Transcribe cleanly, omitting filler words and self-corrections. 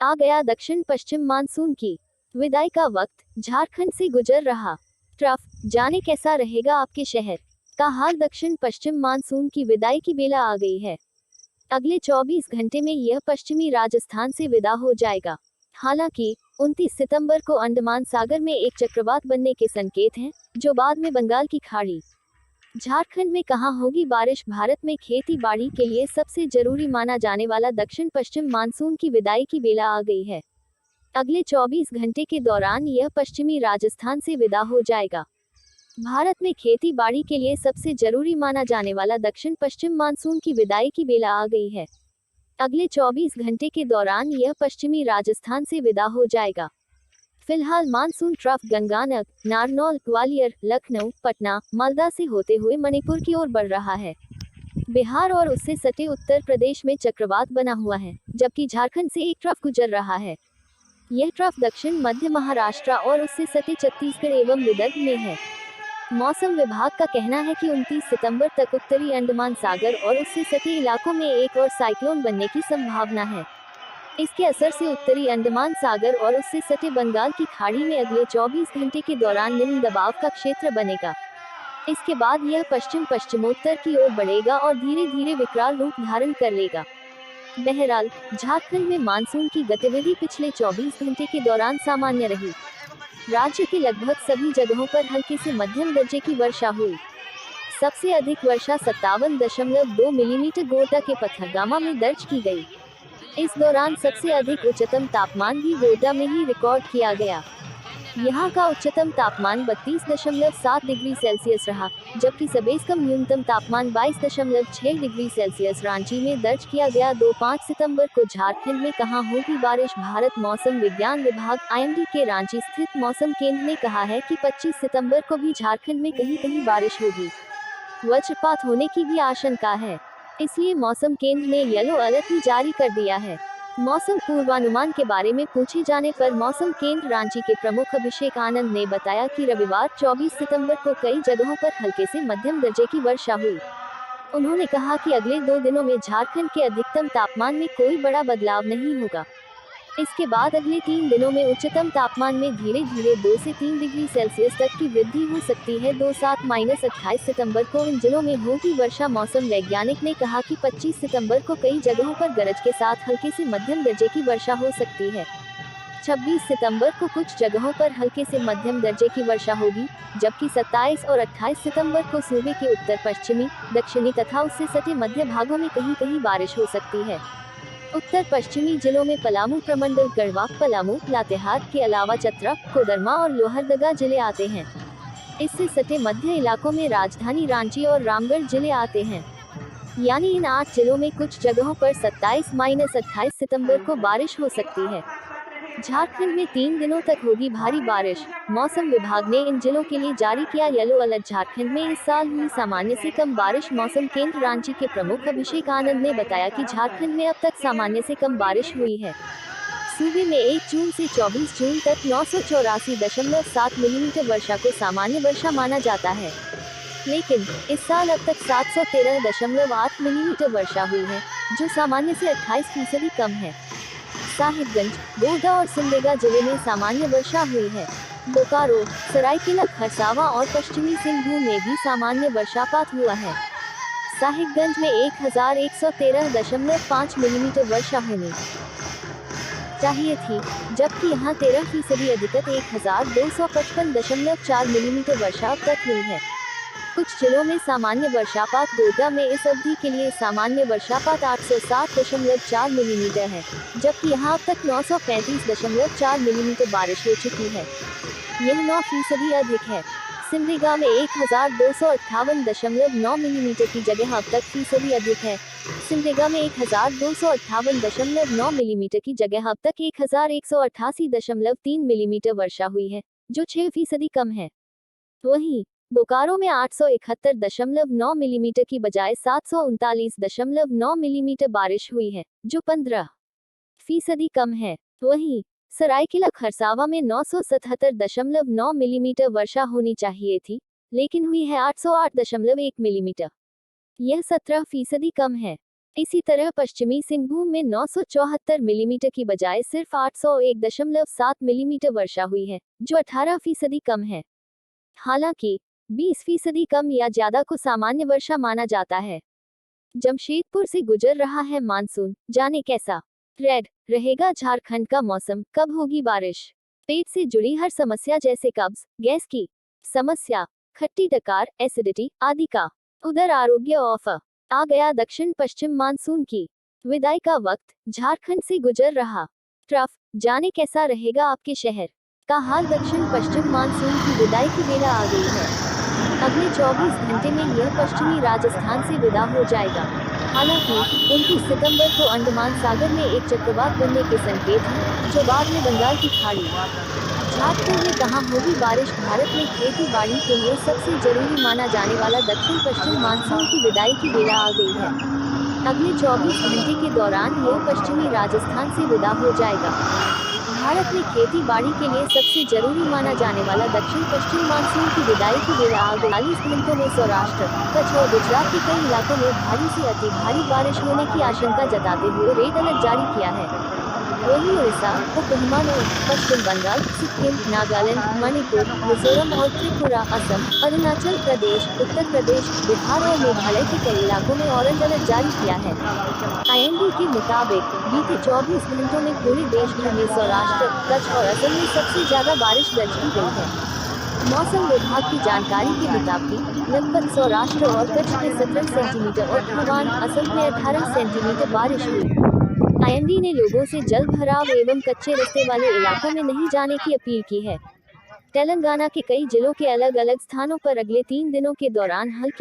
आ गया दक्षिण पश्चिम मानसून की विदाई का वक्त, झारखंड से गुजर रहा ट्रफ। जाने कैसा रहेगा आपके शहर का हाल। दक्षिण पश्चिम मानसून की विदाई की बेला आ गई है। अगले 24 घंटे में यह पश्चिमी राजस्थान से विदा हो जाएगा। हालांकि 29 सितंबर को अंडमान सागर में एक चक्रवात बनने के संकेत हैं, जो बाद में बंगाल की खाड़ी। झारखंड में कहां होगी बारिश। भारत में खेती बाड़ी के लिए सबसे जरूरी माना जाने वाला दक्षिण पश्चिम मानसून की विदाई की बेला आ गई है। अगले 24 घंटे के दौरान यह पश्चिमी राजस्थान से विदा हो जाएगा। भारत में खेती बाड़ी के लिए सबसे जरूरी माना जाने वाला दक्षिण पश्चिम मानसून की विदाई की बेला आ गई है। अगले 24 घंटे के दौरान यह पश्चिमी राजस्थान से विदा हो जाएगा। फिलहाल मानसून ट्रफ गंगानगर, नारनौल, ग्वालियर, लखनऊ, पटना, मालदा से होते हुए मणिपुर की ओर बढ़ रहा है। बिहार और उससे सटे उत्तर प्रदेश में चक्रवात बना हुआ है, जबकि झारखंड से एक ट्रफ गुजर रहा है। यह ट्रफ दक्षिण मध्य महाराष्ट्र और उससे सटे छत्तीसगढ़ एवं विदर्भ में है। मौसम विभाग का कहना है कि 29 सितंबर तक उत्तरी अंडमान सागर और उससे सटे इलाकों में एक और साइक्लोन बनने की संभावना है। इसके असर से उत्तरी अंडमान सागर और उससे सटे बंगाल की खाड़ी में अगले 24 घंटे के दौरान निम्न दबाव का क्षेत्र बनेगा। इसके बाद यह पश्चिम पश्चिमोत्तर की ओर बढ़ेगा और धीरे धीरे विकराल रूप धारण कर लेगा। बहरहाल, झारखंड में मानसून की गतिविधि पिछले 24 घंटे के दौरान सामान्य रही। राज्य के लगभग सभी जगहों पर हल्के से मध्यम दर्जे की वर्षा हुई। सबसे अधिक वर्षा 57.2 मिलीमीटर गोड्डा के पथरगामा में दर्ज की गई। इस दौरान सबसे अधिक उच्चतम तापमान भी गोड्डा में ही रिकॉर्ड किया गया। यहाँ का उच्चतम तापमान 32.7 डिग्री सेल्सियस रहा, जबकि सबसे कम न्यूनतम तापमान 22.6 डिग्री सेल्सियस रांची में दर्ज किया गया। 5 सितंबर को झारखंड में कहां होगी बारिश। भारत मौसम विज्ञान विभाग (IMD) के रांची स्थित मौसम केंद्र ने कहा है कि 25 सितंबर को भी झारखंड में कहीं कहीं बारिश होगी। वज्रपात होने की भी आशंका है, इसलिए मौसम केंद्र ने येलो अलर्ट भी जारी कर दिया है। मौसम पूर्वानुमान के बारे में पूछे जाने पर मौसम केंद्र रांची के प्रमुख अभिषेक आनंद ने बताया कि रविवार 24 सितंबर को कई जगहों पर हल्के से मध्यम दर्जे की वर्षा हुई। उन्होंने कहा कि अगले 2 दिनों में झारखंड के अधिकतम तापमान में कोई बड़ा बदलाव नहीं होगा। इसके बाद अगले 3 दिनों में उच्चतम तापमान में धीरे धीरे 2 से 3 डिग्री सेल्सियस तक की वृद्धि हो सकती है। 27 सितंबर को इन जिलों में होगी वर्षा। मौसम वैज्ञानिक ने कहा कि 25 सितंबर को कई जगहों पर गरज के साथ हल्के से मध्यम दर्जे की वर्षा हो सकती है। 26 सितंबर को कुछ जगहों पर हल्के से मध्यम दर्जे की वर्षा होगी, जबकि 27 और 28 सितंबर को सूबे के उत्तर पश्चिमी, दक्षिणी तथा उससे सटे मध्य भागों में कहीं कहीं बारिश हो सकती है। उत्तर पश्चिमी जिलों में पलामू प्रमंडल, गढ़वा, पलामू, लातेहार के अलावा चतरा, कोडरमा और लोहरदगा जिले आते हैं। इससे सटे मध्य इलाकों में राजधानी रांची और रामगढ़ जिले आते हैं। यानी इन 8 जिलों में कुछ जगहों पर 27-28 सितंबर को बारिश हो सकती है। झारखंड में 3 दिनों तक होगी भारी बारिश। मौसम विभाग ने इन जिलों के लिए जारी किया येलो अलर्ट। झारखंड में इस साल हुई सामान्य से कम बारिश। मौसम केंद्र रांची के प्रमुख अभिषेक आनंद ने बताया कि झारखंड में अब तक सामान्य से कम बारिश हुई है। सूबे में 1 जून से 24 जून तक 984.7 मिलीमीटर वर्षा को सामान्य वर्षा माना जाता है, लेकिन इस साल अब तक 713.8 मिलीमीटर वर्षा हुई है, जो सामान्य से 28% कम है। साहिबगंज, गोड्डा और सिमडेगा जिले में सामान्य वर्षा हुई है। बोकारो, सरायकेला खरसावां और पश्चिमी सिंहभूम में भी सामान्य वर्षापात हुआ है। साहिबगंज में 1113.5 मिलीमीटर वर्षा होनी चाहिए थी, जबकि यहां 13% अधिकत 1255.4 मिलीमीटर वर्षा अब तक हुई है। कुछ जिलों में सामान्य वर्षापात। गोड्डा में इस अवधि के लिए सामान्य वर्षापात 860.4 मिलीमीटर है, जबकि यहां अब तक 935.4 मिलीमीटर बारिश हो चुकी है। यह 9% अधिक है। सिमडेगा में 1258.9 मिलीमीटर की जगह अब तक फीसदी अधिक है। सिमडेगा में 1258.9 मिलीमीटर की जगह अब तक 1188.3 मिलीमीटर वर्षा हुई है, जो 6% कम है। वहीं बोकारो में 871.9 मिलीमीटर की बजाय 739.9 मिलीमीटर बारिश हुई है, जो 15% कम है। वहीं सरायकेला खरसावां में 977.9 मिलीमीटर वर्षा होनी चाहिए थी, लेकिन हुई है 808.1 मिलीमीटर। यह 17% कम है। इसी तरह पश्चिमी सिंहभूम में 974 मिलीमीटर की बजाय सिर्फ 801.7 मिलीमीटर वर्षा हुई है, जो 18% कम है। हालांकि 20% कम या ज्यादा को सामान्य वर्षा माना जाता है। जमशेदपुर से गुजर रहा है मानसून, जाने कैसा। रेड रहेगा झारखंड का मौसम, कब होगी बारिश। पेट से जुड़ी हर समस्या जैसे कब्ज, गैस की समस्या, खट्टी डकार, एसिडिटी आदि का उधर आरोग्य ऑफर आ गया। दक्षिण पश्चिम मानसून की विदाई का वक्त झारखंड से गुजर रहा ट्रफ, जाने कैसा रहेगा आपके शहर का हाल। दक्षिण पश्चिम मानसून की विदाई की बेला आ गई है। अगले 24 घंटे में यह पश्चिमी राजस्थान से विदा हो जाएगा। हालांकि 29 सितंबर को अंडमान सागर में एक चक्रवात बनने के संकेत हैं, जो बाद में बंगाल की खाड़ी झाँकते हुए कहाँ होगी बारिश। भारत में खेती बाड़ी के लिए सबसे जरूरी माना जाने वाला दक्षिण पश्चिम मानसून की विदाई की बेला आ गई है। अगले 24 घंटे के दौरान यह पश्चिमी राजस्थान से विदा हो जाएगा। भारत में खेती बाड़ी के लिए सबसे जरूरी माना जाने वाला दक्षिण पश्चिम मानसून की विदाई की बेला आ गई। 40 घंटों में सौराष्ट्र, कच्छ और गुजरात के कई इलाकों में भारी से अति भारी बारिश होने की आशंका जताते हुए रेड अलर्ट जारी किया है। वहीं उड़ीसा, उप हिमालय, पश्चिम बंगाल, सिक्किम, नागालैंड, मणिपुर, मिजोरम और त्रिपुरा, असम, अरुणाचल प्रदेश, उत्तर प्रदेश, बिहार और मेघालय के कई इलाकों में ऑरेंज अलर्ट जारी किया है। आईएमडी के मुताबिक बीते 24 घंटों में पूरे देश भर में सौराष्ट्र, कच्छ और असम में सबसे ज्यादा बारिश दर्ज की गई है। मौसम विभाग की जानकारी के मुताबिक लगभग सौराष्ट्र और कच्छ में 17 सेंटीमीटर और पूर्वांचल असम में 18 सेंटीमीटर बारिश हुई। आईएमडी ने लोगों से जल भराव एवं कच्चे रास्ते वाले इलाकों में नहीं जाने की अपील की है। तेलंगाना के कई जिलों के अलग अलग स्थानों पर अगले 3 दिनों के दौरान हल्की